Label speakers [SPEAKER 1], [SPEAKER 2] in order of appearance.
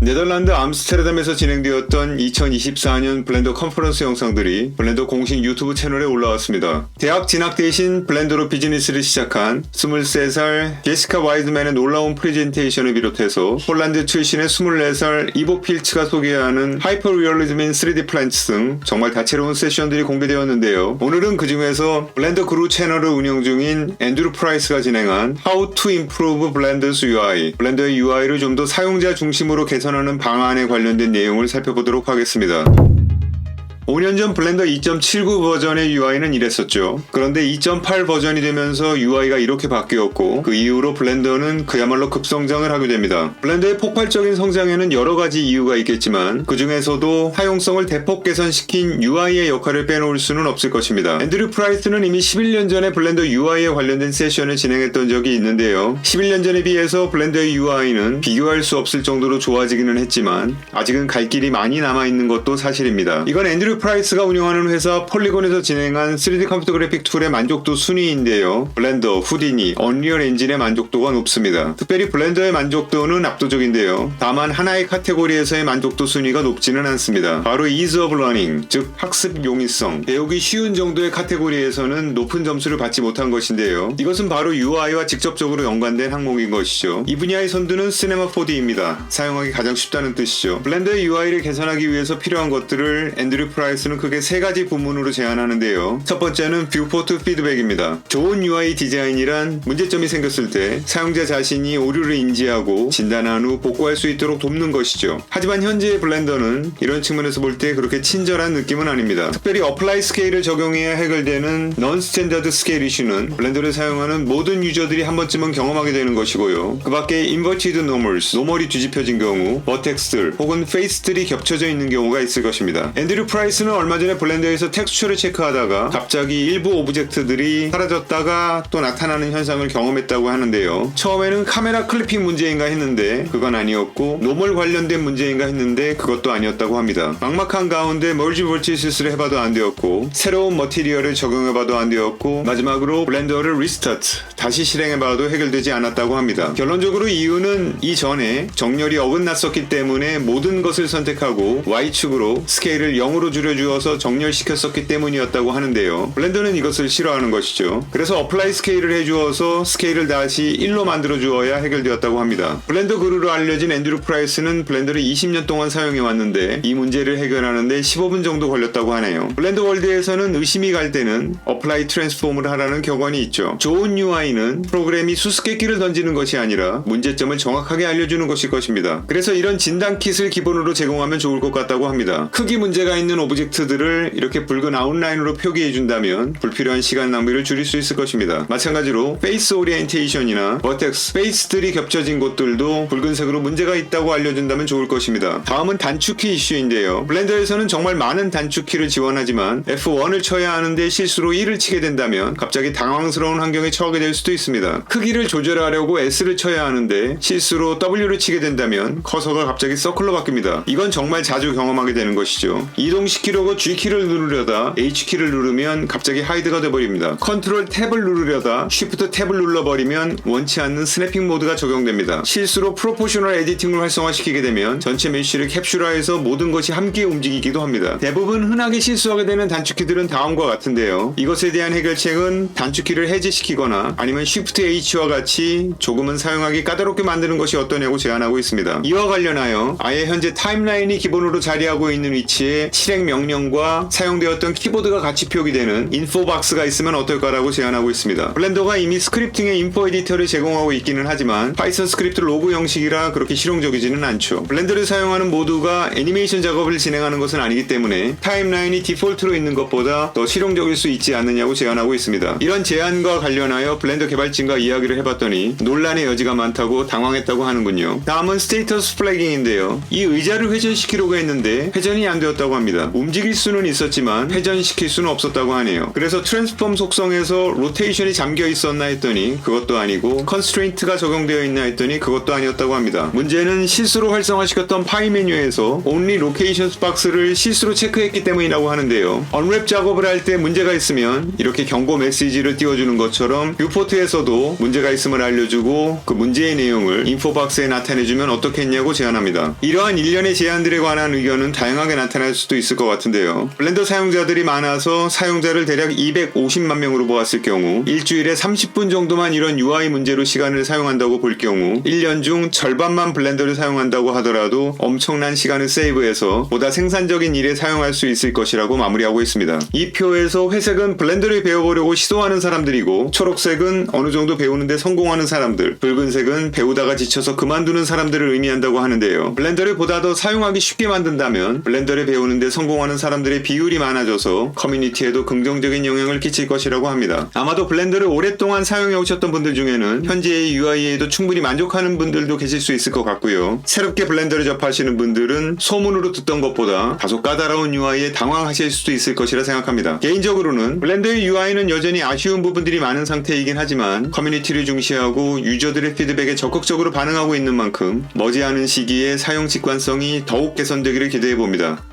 [SPEAKER 1] 네덜란드 암스테르담에서 진행되었던 2024년 블렌더 컨퍼런스 영상들이 블렌더 공식 유튜브 채널에 올라왔습니다. 대학 진학 대신 블렌더로 비즈니스를 시작한 23살 제시카 와이드맨의 놀라운 프레젠테이션을 비롯해서 폴란드 출신의 24살 이보 필츠가 소개하는 하이퍼 리얼리즘인 3D 플랜츠 등 정말 다채로운 세션들이 공개되었는데요. 오늘은 그 중에서 블렌더 그루 채널을 운영 중인 앤드루 프라이스가 진행한 How to Improve Blender's UI, 블렌더의 UI를 좀 더 사용자 중심으로 개선하는 방안에 관련된 내용을 살펴보도록 하겠습니다. 5년 전 블렌더 2.79 버전의 UI는 이랬었죠. 그런데 2.8 버전이 되면서 UI가 이렇게 바뀌었고 그 이후로 블렌더는 그야말로 급성장을 하게 됩니다. 블렌더의 폭발적인 성장에는 여러 가지 이유가 있겠지만 그 중에서도 사용성을 대폭 개선시킨 UI의 역할을 빼놓을 수는 없을 것입니다. 앤드류 프라이스는 이미 11년 전에 블렌더 UI에 관련된 세션을 진행했던 적이 있는데요. 11년 전에 비해서 블렌더의 UI는 비교할 수 없을 정도로 좋아지기는 했지만 아직은 갈 길이 많이 남아있는 것도 사실입니다. 이건 앤드류 프라이스가 운영하는 회사 폴리곤에서 진행한 3D 컴퓨터 그래픽 툴의 만족도 순위인데요. 블렌더, 후디니, 언리얼 엔진의 만족도가 높습니다. 특별히 블렌더의 만족도는 압도적인데요. 다만 하나의 카테고리에서의 만족도 순위가 높지는 않습니다. 바로 Ease of Learning, 즉 학습 용이성, 배우기 쉬운 정도의 카테고리에서는 높은 점수를 받지 못한 것인데요. 이것은 바로 UI와 직접적으로 연관된 항목인 것이죠. 이 분야의 선두는 시네마 4D입니다. 사용하기 가장 쉽다는 뜻이죠. 블렌더의 UI를 개선하기 위해서 필요한 것들을 앤드류 프라이스는 크게 세 가지 부문으로 제안하는데요. 첫 번째는 뷰포트 피드백입니다. 좋은 UI 디자인이란 문제점이 생겼을 때 사용자 자신이 오류를 인지하고 진단한 후 복구할 수 있도록 돕는 것이죠. 하지만 현재의 블렌더는 이런 측면에서 볼 때 그렇게 친절한 느낌은 아닙니다. 특별히 어플라이 스케일을 적용해야 해결되는 non-standard 스케일 이슈는 블렌더를 사용하는 모든 유저들이 한 번쯤은 경험하게 되는 것이고요. 그 밖에 inverted normals, 노멀이 뒤집혀진 경우, 버텍스들 혹은 페이스들이 겹쳐져 있는 경우가 있을 것입니다. 앤드류 프라이스는 얼마 전에 블렌더에서 텍스처를 체크하다가 갑자기 일부 오브젝트들이 사라졌다가 또 나타나는 현상을 경험했다고 하는데요. 처음에는 카메라 클리핑 문제인가 했는데 그건 아니었고 노멀 관련된 문제인가 했는데 그것도 아니었다고 합니다. 막막한 가운데 멀지 버티시스를 해봐도 안 되었고 새로운 머티리얼을 적용해봐도 안 되었고 마지막으로 블렌더를 리스타트, 다시 실행해봐도 해결되지 않았다고 합니다. 결론적으로 이유는 이전에 정렬이 어긋났었기 때문에 모든 것을 선택하고 Y축으로 스케일을 0으로 줄여주어서 정렬시켰었기 때문이었다고 하는데요. 블렌더는 이것을 싫어하는 것이죠. 그래서 어플라이 스케일을 해주어서 스케일을 다시 1로 만들어주어야 해결되었다고 합니다. 블렌더 그루로 알려진 앤드류 프라이스는 블렌더를 20년 동안 사용해왔는데 이 문제를 해결하는데 15분 정도 걸렸다고 하네요. 블렌더 월드에서는 의심이 갈 때는 어플라이 트랜스폼을 하라는 격언이 있죠. 좋은 UI는 프로그램이 수수께끼를 던지는 것이 아니라 문제점을 정확하게 알려주는 것일 것입니다. 그래서 이런 진단 킷을 기본으로 제공하면 좋을 것 같다고 합니다. 크기 문제가 있는 오브젝트들을 이렇게 붉은 아웃라인으로 표기해준다면 불필요한 시간 낭비를 줄일 수 있을 것입니다. 마찬가지로 페이스 오리엔테이션이나 버텍스, 페이스들이 겹쳐진 곳들도 붉은색으로 문제가 있다고 알려준다면 좋을 것입니다. 다음은 단축키 이슈인데요. 블렌더에서는 정말 많은 단축키를 지원하지만 F1을 쳐야 하는데 실수로 1을 치게 된다면 갑자기 당황스러운 환경에 처하게 될 수도 있습니다. 크기를 조절하려고 S를 쳐야 하는데 실수로 W를 치게 된다면 커서가 갑자기 서클로 바뀝니다. 이건 정말 자주 경험하게 되는 것이죠. 이동시키려고 G키를 누르려다 H키를 누르면 갑자기 하이드가 돼버립니다. 컨트롤 탭을 누르려다 쉬프트 탭을 눌러버리면 원치 않는 스냅핑 모드가 적용됩니다. 실수로 프로포셔널 에디팅을 활성화시키게 되면 전체 메쉬를 캡슐화해서 모든 것이 함께 움직이기도 합니다. 대부분 흔하게 실수하게 되는 단축키들은 다음과 같은데요. 이것에 대한 해결책은 단축키를 해제시키거나 아니면 쉬프트 H와 같이 조금은 사용하기 까다롭게 만드는 것이 어떠냐고 제안하고 있습니다. 이와 관련하여 아예 현재 타임라인이 기본으로 자리하고 있는 위치에 실행 명령과 사용되었던 키보드가 같이 표기되는 인포박스가 있으면 어떨까라고 제안하고 있습니다. 블렌더가 이미 스크립팅의 인포 에디터를 제공하고 있기는 하지만 파이썬 스크립트 로그 형식이라 그렇게 실용적이지는 않죠. 블렌더를 사용하는 모두가 애니메이션 작업을 진행하는 것은 아니기 때문에 타임라인이 디폴트로 있는 것보다 더 실용적일 수 있지 않느냐고 제안하고 있습니다. 이런 제안과 관련하여 블렌더 개발진과 이야기를 해봤더니 논란의 여지가 많다고 당황했다고 하는군요. 다음은 스테이터스 플래깅인데요. 이 의자를 회전시키려고 했는데 회전이 안 되었다고 합니다. 움직일 수는 있었지만 회전시킬 수는 없었다고 하네요. 그래서 트랜스폼 속성에서 로테이션이 잠겨 있었나 했더니 그것도 아니고 컨스트레인트가 적용되어 있나 했더니 그것도 아니었다고 합니다. 문제는 실수로 활성화시켰던 파이 메뉴에서 only locations 박스를 실수로 체크했기 때문이라고 하는데요. 언랩 작업을 할 때 문제가 있으면 이렇게 경고 메시지를 띄워주는 것처럼 뷰포트에서도 문제가 있음을 알려주고 그 문제의 내용을 인포박스에 나타내주면 어떻겠냐고 제안합니다. 이러한 일련의 제안들에 관한 의견은 다양하게 나타날 수도 있을 것 같은데요. 블렌더 사용자들이 많아서 사용자를 대략 250만 명으로 보았을 경우 일주일에 30분 정도만 이런 UI 문제로 시간을 사용한다고 볼 경우 1년 중 절반만 블렌더를 사용한다고 하더라도 엄청난 시간을 세이브해서 보다 생산적인 일에 사용할 수 있을 것이라고 마무리하고 있습니다. 이 표에서 회색은 블렌더를 배워보려고 시도하는 사람들이고 초록색은 어느 정도 배우는데 성공하는 사람들, 붉은색은 배우다가 지쳐서 그만두는 사람들을 의미한다고 하는데요. 블렌더를 보다 더 사용하기 쉽게 만든다면 블렌더를 배우는데 성공하는 사람들의 비율이 많아져서 커뮤니티에도 긍정적인 영향을 끼칠 것이라고 합니다. 아마도 블렌더를 오랫동안 사용해 오셨던 분들 중에는 현재의 UI에도 충분히 만족하는 분들도 계실 수 있을 것 같고요. 새롭게 블렌더를 접하시는 분들은 소문으로 듣던 것보다 다소 까다로운 UI에 당황하실 수도 있을 것이라 생각합니다. 개인적으로는 블렌더의 UI는 여전히 아쉬운 부분들이 많은 상태이긴 하지만 커뮤니티를 중시하고 유저들의 피드백에 적극적으로 반응하고 있는 만큼 머지않은 시기에 사용 직관성이 더욱 개선되기를 기대해봅니다.